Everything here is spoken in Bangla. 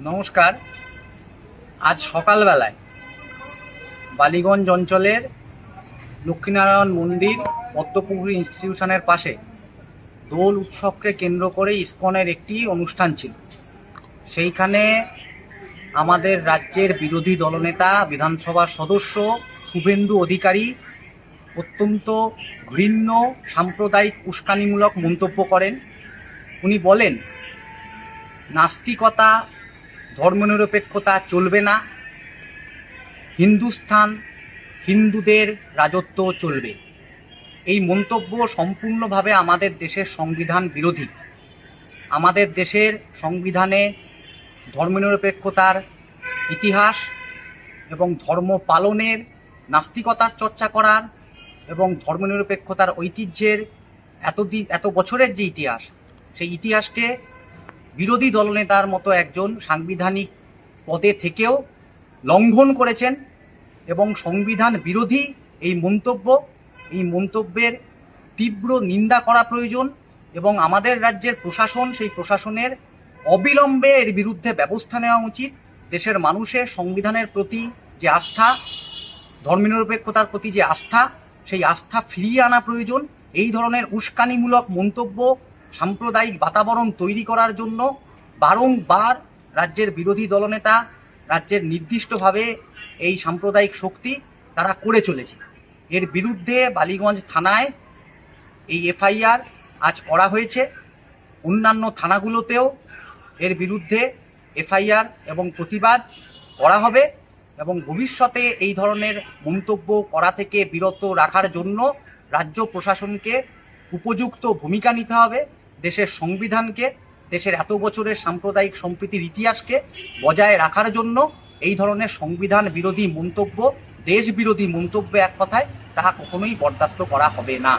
নমস্কার। আজ সকালবেলায় বালিগঞ্জ অঞ্চলের লক্ষ্মীনারায়ণ মন্দির পদ্মপুকুর ইনস্টিটিউশনের পাশে দোল উৎসবকে কেন্দ্র করে ইসকনের একটি অনুষ্ঠান ছিল। সেইখানে আমাদের রাজ্যের বিরোধী দলনেতা বিধানসভার সদস্য শুভেন্দু অধিকারী অত্যন্ত ঘৃণ্য সাম্প্রদায়িক উস্কানিমূলক মন্তব্য করেন। উনি বলেন, নাস্তিকতা, ধর্মনিরপেক্ষতা চলবে না, হিন্দুস্থান, হিন্দুদের রাজত্ব চলবে। এই মন্তব্য সম্পূর্ণভাবে আমাদের দেশের সংবিধান বিরোধী। আমাদের দেশের সংবিধানে ধর্মনিরপেক্ষতার ইতিহাস এবং ধর্ম পালনের, নাস্তিকতার চর্চা করার এবং ধর্মনিরপেক্ষতার ঐতিহ্যের এত বছরের যে ইতিহাস, সেই ইতিহাসকে বিরোধী দলনেতার মতো একজন সাংবিধানিক পদে থেকেও লঙ্ঘন করেছেন এবং সংবিধান বিরোধী এই মন্তব্যের তীব্র নিন্দা করা প্রয়োজন এবং আমাদের রাজ্যের প্রশাসন, সেই প্রশাসনের অবিলম্বে এর বিরুদ্ধে ব্যবস্থা নেওয়া উচিত। দেশের মানুষের সংবিধানের প্রতি যে আস্থা, ধর্মনিরপেক্ষতার প্রতি যে আস্থা, সেই আস্থা ফিরিয়ে আনা প্রয়োজন। এই ধরনের উস্কানিমূলক মন্তব্য, সাম্প্রদায়িক বাতাবরণ তৈরি করার জন্য বারংবার রাজ্যের বিরোধী দলনেতা, রাজ্যের নির্দিষ্টভাবে এই সাম্প্রদায়িক শক্তি তারা করে চলেছে। এর বিরুদ্ধে বালিগঞ্জ থানায় এই এফআইআর আজ করা হয়েছে। অন্যান্য থানাগুলোতেও এর বিরুদ্ধে এফআইআর এবং প্রতিবাদ করা হবে এবং ভবিষ্যতে এই ধরনের মন্তব্য করা থেকে বিরত রাখার জন্য রাজ্য প্রশাসনকে উপযুক্ত ভূমিকা নিতে হবে। দেশের সংবিধানকে, দেশের এত বছরের সাম্প্রদায়িক সম্প্রীতির ইতিহাসকে বজায় রাখার জন্য এই ধরনের সংবিধান বিরোধী মন্তব্য, দেশ বিরোধী মন্তব্য, এক কথায় তাহা কখনোই বরদাস্ত করা হবে না।